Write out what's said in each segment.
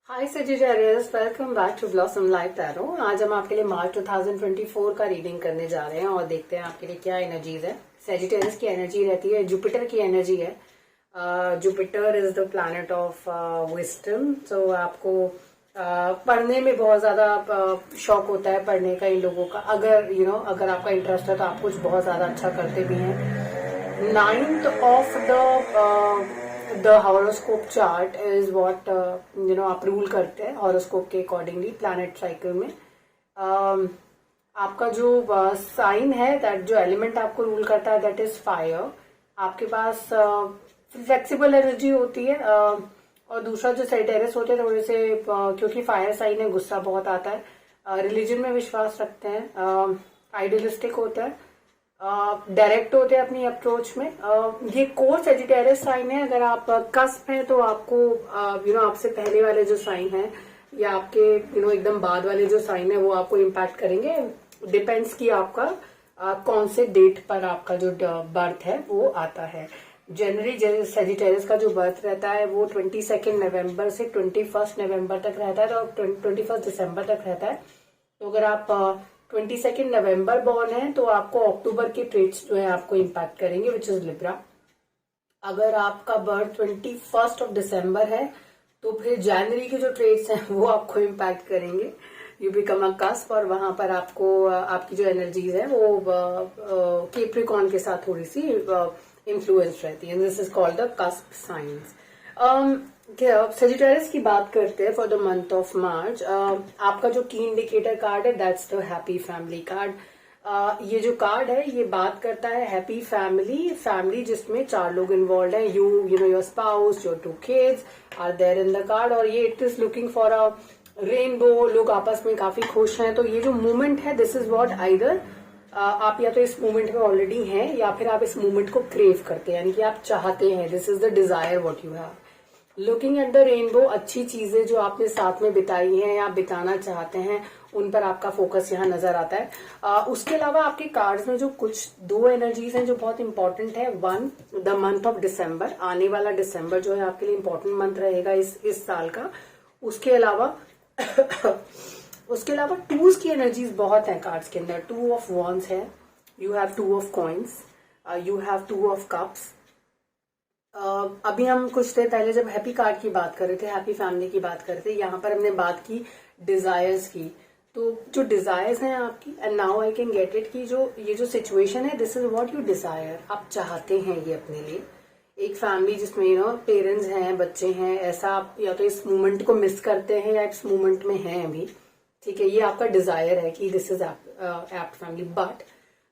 Hi Sagittarius, welcome back to Blossom Life Tarot. आज हम आपके लिए मार्च 2024 का रीडिंग करने जा रहे हैं और देखते हैं आपके लिए क्या एनर्जीज है। सजिटेरियस की एनर्जी रहती है, जुपिटर की एनर्जी है। Jupiter is the planet of wisdom. तो आपको पढ़ने में बहुत ज्यादा शौक होता है पढ़ने का इन लोगों का। अगर आपका इंटरेस्ट है तो आप कुछ बहुत ज्यादा अच्छा करते भी हैं। 9th of the horoscope chart is what आप रूल करते हैं हॉरोस्कोप के अकॉर्डिंगली प्लैनेट साइकिल में। आपका जो साइन है, दैट जो एलिमेंट आपको रूल करता है दैट इज फायर। आपके पास फ्लेक्सिबल एनर्जी होती है। और दूसरा जो सजिटेरियस होते हैं थोड़े से क्योंकि फायर साइन है, गुस्सा बहुत आता है, रिलीजन में विश्वास रखते हैं, आइडियलिस्टिक होता है, डायरेक्ट होते हैं अपनी अप्रोच में। ये कोर सजिटेरियस साइन है। अगर आप कस्प हैं तो आपको आपसे पहले वाले जो साइन है या आपके एकदम बाद वाले जो साइन है वो आपको इम्पैक्ट करेंगे। डिपेंड्स कि आपका कौन से डेट पर आपका जो बर्थ है वो आता है। जनरली सजिटेरियस का जो बर्थ रहता है वो 22 नवंबर से 21 नवंबर तक रहता है, तो 21 दिसंबर तक रहता है। तो अगर आप 22 नवंबर बॉर्न है तो आपको अक्टूबर के ट्रेड्स जो है आपको इम्पैक्ट करेंगे, विच इज लिब्रा। अगर आपका बर्थ 21 ऑफ दिसंबर है तो फिर जनवरी के जो ट्रेड्स हैं वो आपको इम्पैक्ट करेंगे। यू बिकम अ कस्प, और वहां पर आपको आपकी जो एनर्जीज है वो कैप्रिकॉर्न के साथ थोड़ी सी इन्फ्लुएंस रहती है। This is called the cusp science. Sagittarius की बात करते हैं for the month of March. आपका जो की इंडिकेटर कार्ड है that's the happy family card. ये जो कार्ड है ये बात करता है हैप्पी फैमिली जिसमें 4 लोग इन्वॉल्व है। Your spouse, your 2 kids are there in the card, और ये it is looking for a rainbow. लोग आपस में काफी खुश हैं। तो ये जो मूवमेंट है दिस इज व्हाट आइदर आप या तो इस मूवमेंट में ऑलरेडी हैं या फिर आप इस मूवमेंट को क्रेव करते हैं, यानी कि आप चाहते हैं। This is the desire what you have. Looking at the rainbow, अच्छी चीजें जो आपने साथ में बिताई हैं या बिताना चाहते हैं उन पर आपका फोकस यहाँ नजर आता है। उसके अलावा आपके कार्ड्स में जो कुछ 2 एनर्जीज हैं जो बहुत इंपॉर्टेंट है। 1 द मंथ ऑफ दिसंबर, आने वाला दिसंबर जो है आपके लिए इंपॉर्टेंट मंथ रहेगा इस साल का। उसके अलावा टूज की एनर्जीज बहुत है कार्ड्स के अंदर। 2 ऑफ वॉन्ड्स है, you have 2 of coins, you have 2 of cups. अभी हम कुछ देर पहले जब हैप्पी कार्ड की बात कर रहे थे, हैप्पी फैमिली की बात कर रहे थे, यहाँ पर हमने बात की डिजायर्स की। तो जो डिजायर्स हैं आपकी, and now I can get it, की ये जो सिचुएशन है this is what you desire, आप चाहते हैं ये अपने लिए। एक फैमिली जिसमें पेरेंट्स हैं, बच्चे हैं, ऐसा आप या तो इस मोमेंट को मिस करते हैं या इस मोमेंट में हैं अभी। ठीक है, ये आपका डिजायर है कि this is apt family. But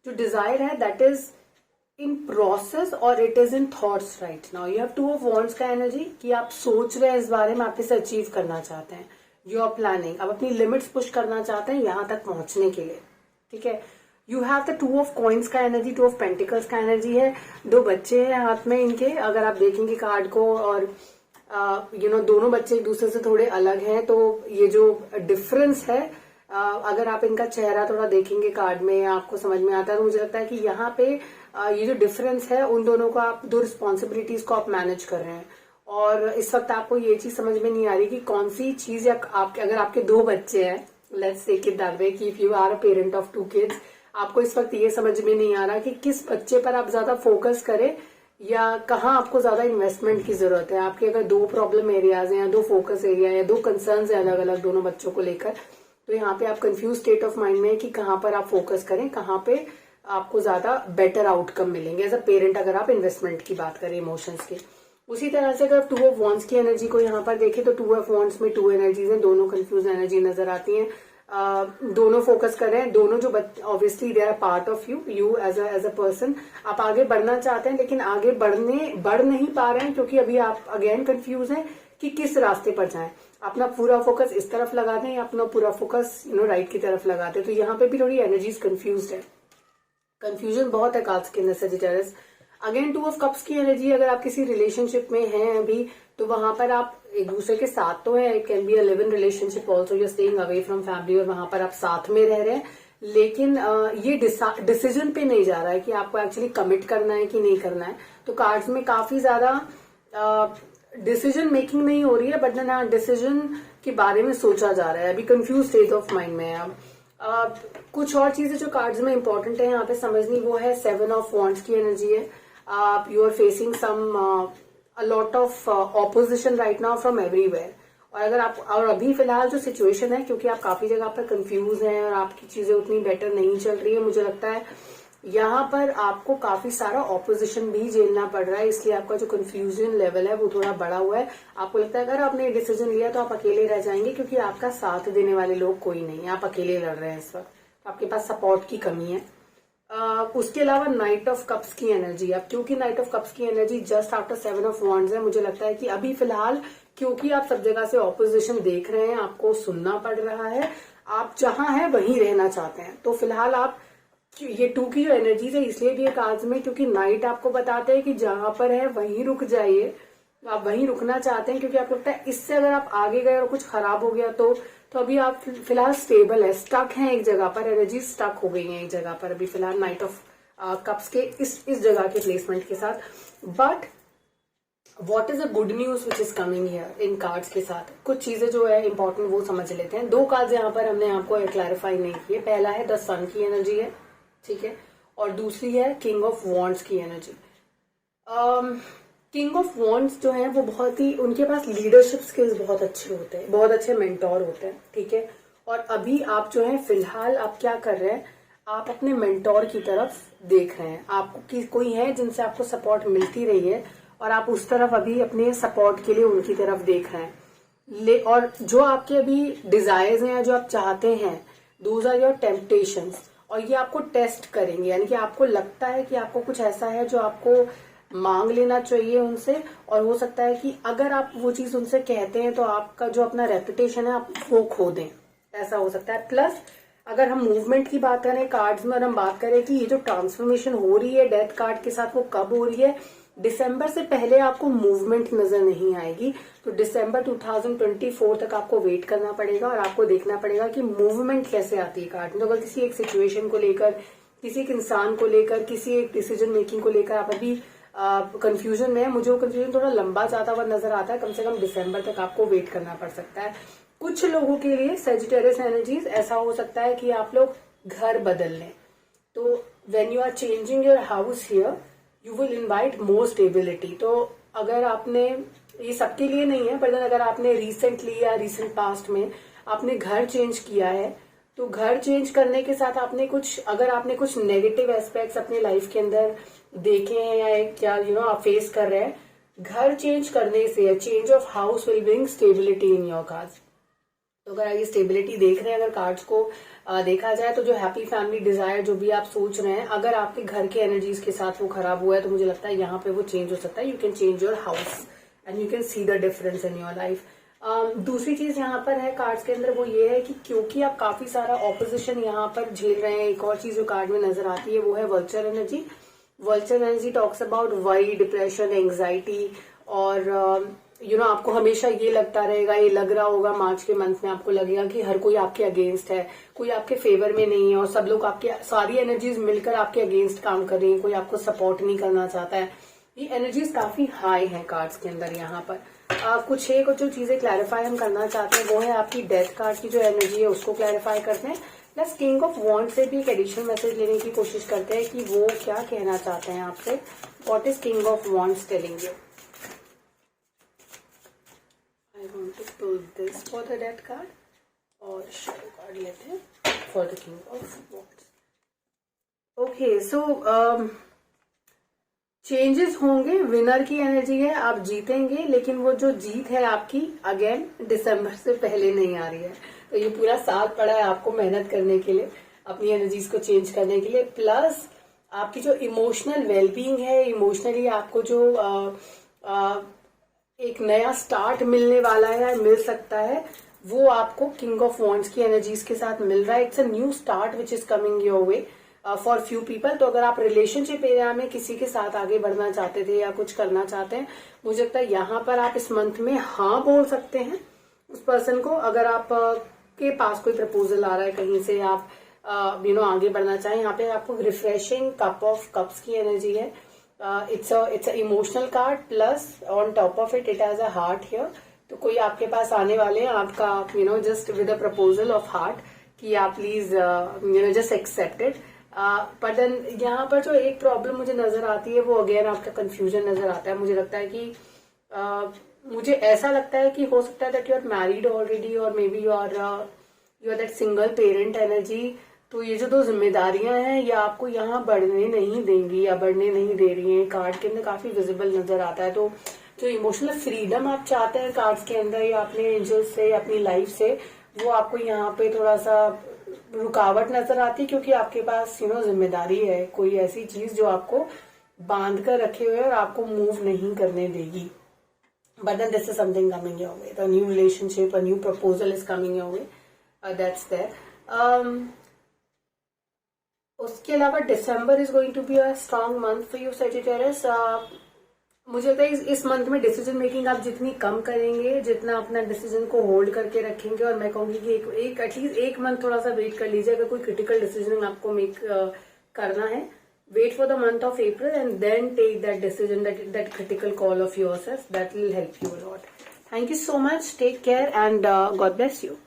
जो डिजायर है दैट इज इन प्रोसेस और it is in thoughts right now. You have 2 of wands का एनर्जी कि आप सोच रहे हैं इस बारे में, आप इसे अचीव करना चाहते हैं। यू आर प्लानिंग, आप अपनी लिमिट्स पुश करना चाहते हैं यहां तक पहुंचने के लिए। ठीक है, you have the 2 of coins का एनर्जी, 2 ऑफ पेंटिकल्स का एनर्जी है। 2 बच्चे हैं हाथ में इनके। अगर आप देखेंगे कार्ड को और दोनों बच्चे एक दूसरे से थोड़े अलग हैं, तो ये जो डिफरेंस है अगर आप इनका चेहरा थोड़ा देखेंगे कार्ड में आपको समझ में आता है। तो मुझे लगता है कि यहाँ पे ये जो डिफरेंस है उन दोनों को आप 2 रिस्पॉन्सिबिलिटीज को आप मैनेज कर रहे हैं। और इस वक्त आपको ये चीज समझ में नहीं आ रही कि कौन सी चीज, या अगर आपके 2 बच्चे हैं, let's take it that way, कि if you are a parent of 2 kids, आपको इस वक्त ये समझ में नहीं आ रहा कि किस बच्चे पर आप ज्यादा फोकस करें या कहाँ आपको ज्यादा इन्वेस्टमेंट की जरूरत है। आपके अगर 2 प्रॉब्लम एरियाज हैं या 2 फोकस एरिया या 2 कंसर्न्स है अलग अलग दोनों बच्चों को लेकर, तो यहाँ पे आप कंफ्यूज स्टेट ऑफ माइंड में है कि कहाँ पर आप फोकस करें, कहाँ पे आपको ज्यादा बेटर आउटकम मिलेंगे एज अ पेरेंट, अगर आप इन्वेस्टमेंट की बात करें इमोशंस की। उसी तरह से अगर 2 ऑफ वॉन्ड्स की एनर्जी को यहाँ पर देखें तो 2 ऑफ वॉन्ड्स में 2 एनर्जीज हैं, दोनों कंफ्यूज एनर्जी नजर आती हैं। दोनों फोकस कर रहे हैं, दोनों जो obviously they are part of you as a person. आप आगे बढ़ना चाहते हैं लेकिन आगे बढ़ नहीं पा रहे हैं क्योंकि अभी आप अगेन कंफ्यूज हैं कि किस रास्ते पर जाएं। अपना पूरा फोकस इस तरफ लगा दें या अपना पूरा फोकस राइट की तरफ लगा दें। तो यहाँ पे भी थोड़ी एनर्जीज कंफ्यूज है, कंफ्यूजन बहुत है कार्ड्स के अंदर सजिटेरियस। अगेन 2 ऑफ कप्स की एनर्जी, अगर आप किसी रिलेशनशिप में हैं अभी तो वहां पर आप एक दूसरे के साथ तो है, it can be a live in relationship also, you are staying away from family और वहां पर आप साथ में रह रहे हैं, लेकिन ये डिसीजन पे नहीं जा रहा है कि आपको एक्चुअली कमिट करना है कि नहीं करना है। तो कार्ड्स में काफी ज्यादा डिसीजन मेकिंग नहीं हो रही है, बट देन हाँ डिसीजन के बारे में सोचा जा रहा है। अभी कंफ्यूज स्टेट ऑफ माइंड में है आप। कुछ और चीजें जो कार्ड्स में इंपॉर्टेंट है यहाँ पे समझनी, वो है 7 ऑफ वॉन्ड्स की एनर्जी है। आप you are facing some a lot of opposition right now from everywhere. और अगर आप, और अभी फिलहाल जो सिचुएशन है, क्योंकि आप काफी जगह पर कंफ्यूज हैं और आपकी चीजें उतनी बेटर नहीं चल रही है, मुझे लगता है यहाँ पर आपको काफी सारा ऑपोजिशन भी झेलना पड़ रहा है, इसलिए आपका जो कंफ्यूजन लेवल है वो थोड़ा बढ़ा हुआ है। आपको लगता है अगर आपने डिसीजन लिया तो आप अकेले रह जाएंगे, क्योंकि आपका साथ देने वाले लोग कोई नहीं है, आप अकेले लड़ रहे हैं इस वक्त, आपके पास सपोर्ट की कमी है। उसके अलावा नाइट ऑफ कप्स की एनर्जी, अब क्योंकि नाइट ऑफ कप्स की energy just after 7 of wands है, मुझे लगता है कि अभी फिलहाल क्योंकि आप सब जगह से ऑपोजिशन देख रहे हैं, आपको सुनना पड़ रहा है, आप जहां हैं वहीं रहना चाहते हैं, तो फिलहाल आप ये 2 की जो एनर्जीज है इसलिए भी है कार्ड्स में, क्योंकि नाइट आपको बताते हैं कि जहां पर है वहीं रुक जाइए, आप वहीं रुकना चाहते हैं, क्योंकि आपको लगता है इससे अगर आप आगे गए और कुछ खराब हो गया तो अभी आप फिलहाल स्टेबल है, स्टक हैं एक जगह पर, एनर्जी स्टक हो गई है एक जगह पर अभी फिलहाल नाइट ऑफ कप्स के इस जगह के प्लेसमेंट के साथ। But what is a good news which is coming here in cards के साथ, कुछ चीजें जो है इंपॉर्टेंट वो समझ लेते हैं। 2 कार्ड्स यहाँ पर हमने आपको क्लैरिफाई नहीं किए। पहला है द सन की एनर्जी है, ठीक है, और दूसरी है किंग ऑफ वॉन्ड्स की एनर्जी। किंग ऑफ वॉन्ड्स जो है वो बहुत ही, उनके पास लीडरशिप स्किल्स बहुत अच्छे होते हैं, बहुत अच्छे मेंटोर होते हैं, ठीक है। और अभी आप जो है फिलहाल आप क्या कर रहे हैं, आप अपने मेंटोर की तरफ देख रहे हैं, आपको कोई है जिनसे आपको सपोर्ट मिलती रही है और आप उस तरफ अभी अपने सपोर्ट के लिए उनकी तरफ देख रहे हैं। और जो आपके अभी डिजायर्स हैं, जो आप चाहते हैं, दोज आर योर टेम्पटेशंस, और ये आपको टेस्ट करेंगे, यानी कि आपको लगता है कि आपको कुछ ऐसा है जो आपको मांग लेना चाहिए उनसे, और हो सकता है कि अगर आप वो चीज उनसे कहते हैं तो आपका जो अपना रेपुटेशन है आप वो खो दें, ऐसा हो सकता है। प्लस अगर हम मूवमेंट की बात करें कार्ड्स में, और हम बात करें कि ये जो ट्रांसफॉर्मेशन हो रही है डेथ कार्ड के साथ, वो कब हो रही है, दिसंबर से पहले आपको मूवमेंट नजर नहीं आएगी, तो दिसंबर 2024 तक आपको वेट करना पड़ेगा और आपको देखना पड़ेगा कि मूवमेंट कैसे आती है कार्ड में। तो अगर किसी एक सिचुएशन को लेकर, किसी एक इंसान को लेकर, किसी एक डिसीजन मेकिंग को लेकर आप अभी कंफ्यूजन में है, मुझे वो कंफ्यूजन थोड़ा लंबा जाता हुआ नजर आता है, कम से कम दिसंबर तक आपको वेट करना पड़ सकता है। कुछ लोगों के लिए सेजिटेरियस एनर्जीज ऐसा हो सकता है कि आप लोग घर बदल लें, तो when you are changing your house here you will invite more stability. तो अगर आपने, ये सबके लिए नहीं है, पर अगर आपने रिसेंटली या रिसेंट पास्ट में आपने घर चेंज किया है, तो घर चेंज करने के साथ आपने कुछ, अगर आपने कुछ नेगेटिव एस्पेक्ट्स अपने लाइफ के अंदर देखे हैं या क्या आप फेस कर रहे हैं, घर चेंज करने से change of house will bring stability in your cards. तो अगर ये स्टेबिलिटी देख रहे हैं, अगर कार्ड्स को देखा जाए, तो जो हैप्पी फैमिली डिजायर जो भी आप सोच रहे हैं, अगर आपके घर के एनर्जीज के साथ वो खराब हुआ है, तो मुझे लगता है यहाँ पे वो चेंज हो सकता है। You can change your house and you can see the difference in your life. दूसरी चीज यहाँ पर है कार्ड्स के अंदर, वो ये है कि क्योंकि आप काफी सारा ऑपोजिशन यहाँ पर झेल रहे हैं, एक और चीज जो कार्ड में नजर आती है वो है vulture energy. Vulture energy talks about worry, depression, anxiety, और आपको हमेशा ये लगता रहेगा, ये लग रहा होगा मार्च के मंथ में आपको लगेगा कि हर कोई आपके अगेंस्ट है, कोई आपके फेवर में नहीं है, और सब लोग आपके, सारी एनर्जीज मिलकर आपके अगेंस्ट काम कर रही है, कोई आपको सपोर्ट नहीं करना चाहता है। ये एनर्जीज काफी हाई है कार्ड्स के अंदर यहाँ पर। कुछ जो चीजें क्लैरिफाई हम करना चाहते हैं वो है आपकी डेथ कार्ड की जो एनर्जी है उसको क्लैरिफाई करते हैं, प्लस किंग ऑफ वॉन्ड से भी एक एडिशनल मैसेज लेने की कोशिश करते हैं कि वो क्या कहना चाहते हैं आपसे। What is king of wands telling you? I want to pull this for the death card और shadow card लेते हैं for the king of wands. Okay, so changes होंगे, विनर की एनर्जी है, आप जीतेंगे, लेकिन वो जो जीत है आपकी अगेन दिसंबर से पहले नहीं आ रही है। तो ये पूरा साल पड़ा है आपको मेहनत करने के लिए, अपनी एनर्जीज को चेंज करने के लिए, प्लस आपकी जो इमोशनल वेलबींग है, इमोशनली आपको जो एक नया स्टार्ट मिलने वाला है, मिल सकता है, वो आपको किंग ऑफ वॉन्ड्स की एनर्जीज के साथ मिल रहा है। It's a new start which is coming your way for few people. तो अगर आप रिलेशनशिप एरिया में किसी के साथ आगे बढ़ना चाहते थे या कुछ करना चाहते हैं, मुझे लगता है यहाँ पर आप इस मंथ में हाँ बोल सकते हैं उस पर्सन को। अगर आप के पास कोई प्रपोजल आ रहा है कहीं से, आप आगे बढ़ना चाहें, यहाँ पे आपको रिफ्रेशिंग कप ऑफ कप्स की एनर्जी है। It's a emotional card plus on top of it has a heart here. तो कोई आपके पास आने वाले हैं, आपका just with a proposal of heart कि आप please just accept it. But then यहाँ पर जो एक प्रॉब्लम मुझे नजर आती है वो अगेन आपका कंफ्यूजन नजर आता है. मुझे लगता है कि मुझे ऐसा लगता है कि हो सकता है that you are married already और maybe you are that single parent energy. तो ये जो दो जिम्मेदारियां हैं ये आपको यहाँ बढ़ने नहीं देंगी या बढ़ने नहीं दे रही हैं. कार्ड के अंदर काफी विजिबल नजर आता है. तो जो इमोशनल फ्रीडम आप चाहते हैं कार्ड्स के अंदर या अपने एंजल्स से, अपनी लाइफ से, वो आपको यहाँ पे थोड़ा सा रुकावट नजर आती है क्योंकि आपके पास जिम्मेदारी है, कोई ऐसी चीज जो आपको बांध कर रखे हुए और आपको मूव नहीं करने देगी. But then this is something coming your way. The new relationship, a new proposal is coming your way. That's there. उसके अलावा December is going to be a strong month for you, Sagittarius. मुझे लगता है इस month में decision making आप जितनी कम करेंगे, जितना अपना डिसीजन को होल्ड करके रखेंगे, और मैं कहूंगी कि एक एटलीस्ट एक मंथ थोड़ा सा वेट कर लीजिए. अगर कोई क्रिटिकल डिसीजन आपको मेक करना है, wait for the month of April and then take that decision, that critical call of yourself. That will help you a lot. Thank you so much. Take care and God bless you.